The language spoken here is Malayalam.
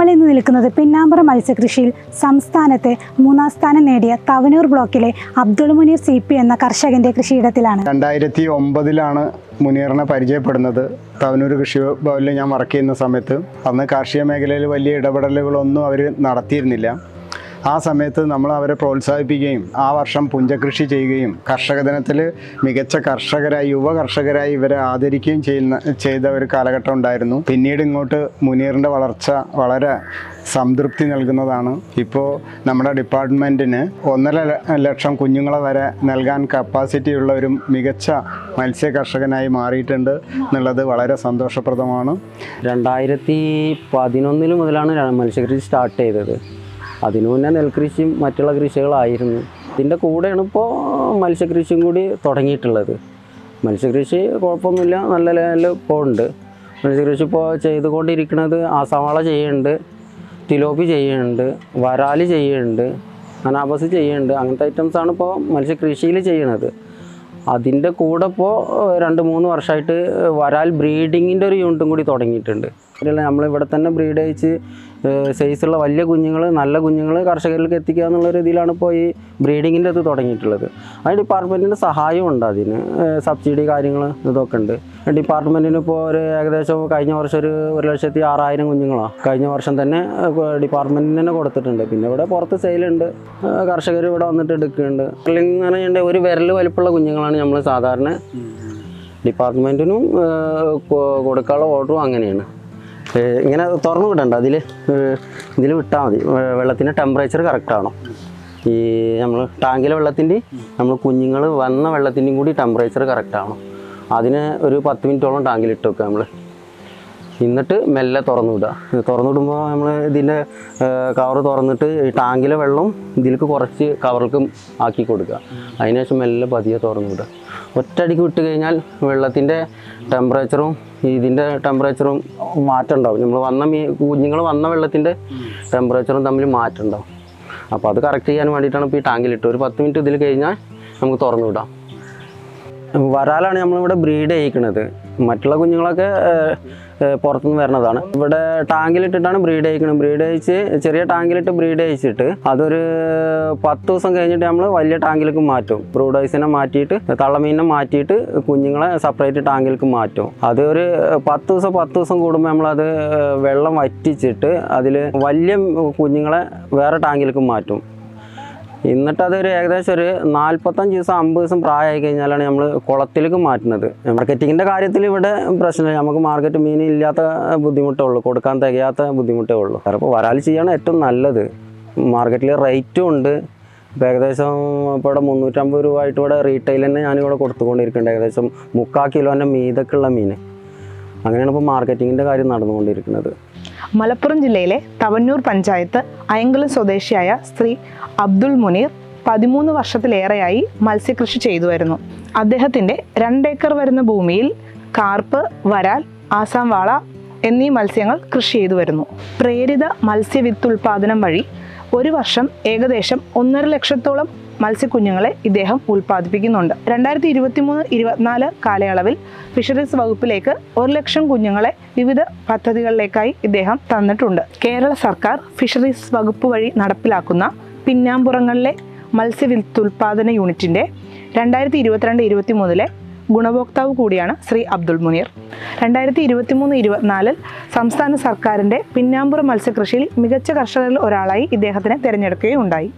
നമ്മളിന്ന് നിൽക്കുന്നത് പിന്നാമ്പുറ മത്സ്യകൃഷിയിൽ സംസ്ഥാനത്തെ 3ാം സ്ഥാനം നേടിയ തവനൂർ ബ്ലോക്കിലെ അബ്ദുൾ മുനീർ CP എന്ന കർഷകന്റെ കൃഷിയിടത്തിലാണ്. 2009 മുനീറിനെ പരിചയപ്പെടുന്നത്. തവനൂർ കൃഷി ഭവനിൽ ഞാൻ വർക്ക് ചെയ്യുന്ന സമയത്ത് അന്ന് കാർഷിക മേഖലയിൽ വലിയ ഇടപെടലുകളൊന്നും അവർ നടത്തിയിരുന്നില്ല. ആ സമയത്ത് നമ്മൾ അവരെ പ്രോത്സാഹിപ്പിക്കുകയും ആ വർഷം പുഞ്ചകൃഷി ചെയ്യുകയും കർഷക ദിനത്തിൽ മികച്ച കർഷകരായി യുവ കർഷകരായി ഇവരെ ആദരിക്കുകയും ചെയ്ത ഒരു കാലഘട്ടം ഉണ്ടായിരുന്നു. പിന്നീട് ഇങ്ങോട്ട് മുനീറിൻ്റെ വളർച്ച വളരെ സംതൃപ്തി നൽകുന്നതാണ്. ഇപ്പോൾ നമ്മുടെ ഡിപ്പാർട്ട്മെൻറ്റിന് 1.5 ലക്ഷം കുഞ്ഞുങ്ങളെ വരെ നൽകാൻ കപ്പാസിറ്റി ഉള്ള ഒരു മികച്ച മത്സ്യ കർഷകനായി മാറിയിട്ടുണ്ട് എന്നുള്ളത് വളരെ സന്തോഷപ്രദമാണ്. 2011 മുതലാണ് മത്സ്യകൃഷി സ്റ്റാർട്ട് ചെയ്തത്. അതിനു മുന്നേ നെൽകൃഷിയും മറ്റുള്ള കൃഷികളായിരുന്നു. ഇതിൻ്റെ കൂടെയാണ് ഇപ്പോൾ മത്സ്യകൃഷിയും കൂടി തുടങ്ങിയിട്ടുള്ളത്. മത്സ്യകൃഷി കുഴപ്പമൊന്നുമില്ല, നല്ല ലെവലിൽ ഇപ്പോൾ ഉണ്ട്. മത്സ്യകൃഷി ഇപ്പോൾ ചെയ്തുകൊണ്ടിരിക്കുന്നത് ആസാവാള ചെയ്യുന്നുണ്ട്, തിലോപ്പി ചെയ്യുന്നുണ്ട്, വരാല് ചെയ്യുന്നുണ്ട്, അനാബസ് ചെയ്യുന്നുണ്ട്. അങ്ങനത്തെ ഐറ്റംസാണ് ഇപ്പോൾ മത്സ്യകൃഷിയിൽ ചെയ്യണത്. അതിൻ്റെ കൂടെ ഇപ്പോൾ 2-3 വർഷമായിട്ട് വരാൽ ബ്രീഡിങ്ങിൻ്റെ ഒരു യൂണിറ്റും കൂടി തുടങ്ങിയിട്ടുണ്ട്. നമ്മളിവിടെ തന്നെ ബ്രീഡ് അയച്ച് സൈസുള്ള വലിയ കുഞ്ഞുങ്ങൾ, നല്ല കുഞ്ഞുങ്ങൾ കർഷകരിലേക്ക് എത്തിക്കുക എന്നുള്ള രീതിയിലാണ് ഇപ്പോൾ ഈ ബ്രീഡിങ്ങിൻ്റെ ഇത് തുടങ്ങിയിട്ടുള്ളത്. അത് ഡിപ്പാർട്ട്മെൻറ്റിൻ്റെ സഹായമുണ്ട്. അതിന് സബ്സിഡി കാര്യങ്ങൾ ഇതൊക്കെ ഉണ്ട്. ഡിപ്പാർട്ട്മെൻറ്റിന് ഇപ്പോൾ ഒരു ഏകദേശം കഴിഞ്ഞ വർഷം ഒരു 1,06,000 കുഞ്ഞുങ്ങളാണ് കഴിഞ്ഞ വർഷം തന്നെ ഡിപ്പാർട്ട്മെൻറ്റിന് തന്നെ കൊടുത്തിട്ടുണ്ട്. പിന്നെ ഇവിടെ പുറത്ത് സെയിലുണ്ട്, കർഷകർ ഇവിടെ വന്നിട്ട് എടുക്കുന്നുണ്ട്. അല്ലെങ്കിൽ എന്ന് പറഞ്ഞാൽ ഒരു വിരൽ വലിപ്പമുള്ള കുഞ്ഞുങ്ങളാണ് നമ്മൾ സാധാരണ ഡിപ്പാർട്ട്മെൻറ്റിനും കൊടുക്കാനുള്ള ഓർഡറും അങ്ങനെയാണ്. ഇങ്ങനെ തുറന്നു വിടണ്ട, ഇതിൽ വിട്ടാൽ മതി. വെള്ളത്തിൻ്റെ ടെമ്പറേച്ചർ കറക്റ്റാണോ, ഈ നമ്മൾ ടാങ്കിലെ വെള്ളത്തിൻ്റെ നമ്മൾ കുഞ്ഞുങ്ങൾ വന്ന വെള്ളത്തിൻ്റെയും കൂടി ടെമ്പറേച്ചർ കറക്റ്റാണോ, അതിന് ഒരു 10 മിനിറ്റോളം ടാങ്കിലിട്ട് വെക്കുക നമ്മൾ. എന്നിട്ട് മെല്ലെ തുറന്നു വിടുക. തുറന്നു വിടുമ്പോൾ നമ്മൾ ഇതിൻ്റെ കവർ തുറന്നിട്ട് ഈ ടാങ്കിലെ വെള്ളം ഇതിലേക്ക് കുറച്ച് കവർക്ക് ആക്കി കൊടുക്കുക. അതിനുശേഷം മെല്ലെ പതിയെ തുറന്നു വിടുക. ഒറ്റയടിക്ക് വിട്ട് കഴിഞ്ഞാൽ വെള്ളത്തിൻ്റെ ടെമ്പറേച്ചറും ഇതിൻ്റെ ടെമ്പറേച്ചറും മാറ്റം ഉണ്ടാവും. നമ്മൾ കുഞ്ഞുങ്ങൾ വന്ന വെള്ളത്തിൻ്റെ ടെമ്പറേച്ചറും തമ്മിൽ മാറ്റം ഉണ്ടാവും. അപ്പോൾ അത് കറക്റ്റ് ചെയ്യാൻ വേണ്ടിയിട്ടാണ് ഇപ്പോൾ ഈ ടാങ്കിലിട്ട് ഒരു 10 മിനിറ്റ് ഇതിൽ കഴിഞ്ഞാൽ നമുക്ക് തുറന്നു വിടാം. വരാലാണ് നമ്മളിവിടെ ബ്രീഡ് ചെയ്യിക്കുന്നത്. മറ്റുള്ള കുഞ്ഞുങ്ങളൊക്കെ പുറത്തുനിന്ന് വരുന്നതാണ്. ഇവിടെ ടാങ്കിലിട്ടിട്ടാണ് ബ്രീഡ് ചെയ്യിക്കുന്നത്. ബ്രീഡ് ചെയ്യിച്ച് ചെറിയ ടാങ്കിലിട്ട് ബ്രീഡ് ചെയ്യിച്ചിട്ട് അതൊരു 10 ദിവസം കഴിഞ്ഞിട്ട് നമ്മൾ വലിയ ടാങ്കിലേക്ക് മാറ്റും. ബ്രൂഡേഴ്സിനെ മാറ്റിയിട്ട് തള്ളമീനിനെ മാറ്റിയിട്ട് കുഞ്ഞുങ്ങളെ സെപ്പറേറ്റ് ടാങ്കിലേക്ക് മാറ്റും. അത് ഒരു 10 ദിവസം കൂടുമ്പോൾ നമ്മളത് വെള്ളം വറ്റിച്ചിട്ട് അതിൽ വലിയ കുഞ്ഞുങ്ങളെ വേറെ ടാങ്കിലേക്ക് മാറ്റും. എന്നിട്ട് അതൊരു ഏകദേശം ഒരു 45 ദിവസം 50 ദിവസം പ്രായമായി കഴിഞ്ഞാലാണ് നമ്മൾ കുളത്തിലേക്ക് മാറ്റുന്നത്. മാർക്കറ്റിങ്ങിൻ്റെ കാര്യത്തിൽ ഇവിടെ പ്രശ്നമില്ല. നമുക്ക് മാർക്കറ്റ് മീൻ ഇല്ലാത്ത ബുദ്ധിമുട്ടേ ഉള്ളൂ, കൊടുക്കാൻ തികയാത്ത ബുദ്ധിമുട്ടേ ഉള്ളൂ. അപ്പോൾ വരാൽ ചെയ്യാണ് ഏറ്റവും നല്ലത്. മാർക്കറ്റിൽ റേറ്റും ഉണ്ട്. ഇപ്പോൾ ഏകദേശം ഇപ്പോൾ ഇവിടെ 350 രൂപ ആയിട്ട് ഇവിടെ റീറ്റെയിൽ തന്നെ ഞാനിവിടെ കൊടുത്തുകൊണ്ടിരിക്കുന്നുണ്ട്. ഏകദേശം 3/4 കിലോൻ്റെ മീതൊക്കെയുള്ള മീൻ. അങ്ങനെയാണ് ഇപ്പോൾ മാർക്കറ്റിങ്ങിൻ്റെ കാര്യം നടന്നുകൊണ്ടിരിക്കുന്നത്. മലപ്പുറം ജില്ലയിലെ തവന്നൂർ പഞ്ചായത്ത് അയങ്കുളം സ്വദേശിയായ ശ്രീ അബ്ദുൾ മുനീർ 13 വർഷത്തിലേറെയായി മത്സ്യകൃഷി ചെയ്തു വരുന്നു. അദ്ദേഹത്തിൻ്റെ 2 ഏക്കർ വരുന്ന ഭൂമിയിൽ കാർപ്പ്, വരാൽ, ആസാം വാള എന്നീ മത്സ്യങ്ങൾ കൃഷി ചെയ്തു വരുന്നു. പ്രേരിത മത്സ്യവിത്ത് ഉൽപാദനം വഴി ഒരു വർഷം ഏകദേശം 1.5 ലക്ഷത്തോളം മത്സ്യക്കുഞ്ഞുങ്ങളെ ഇദ്ദേഹം ഉൽപ്പാദിപ്പിക്കുന്നുണ്ട്. 2023-24 കാലയളവിൽ ഫിഷറീസ് വകുപ്പിലേക്ക് 1 ലക്ഷം കുഞ്ഞുങ്ങളെ വിവിധ പദ്ധതികളിലേക്കായി ഇദ്ദേഹം തന്നിട്ടുണ്ട്. കേരള സർക്കാർ ഫിഷറീസ് വകുപ്പ് വഴി നടപ്പിലാക്കുന്ന പിന്നാമ്പുറങ്ങളിലെ മത്സ്യവിത്തുൽപാദന യൂണിറ്റിൻ്റെ 2022-23 ഗുണഭോക്താവ് കൂടിയാണ് ശ്രീ അബ്ദുൾ മുനീർ. 2023-24 സംസ്ഥാന സർക്കാരിൻ്റെ പിന്നാമ്പുറ മത്സ്യകൃഷിയിൽ മികച്ച കർഷകരിൽ ഒരാളായി ഇദ്ദേഹത്തിനെ തിരഞ്ഞെടുക്കുകയുണ്ടായി.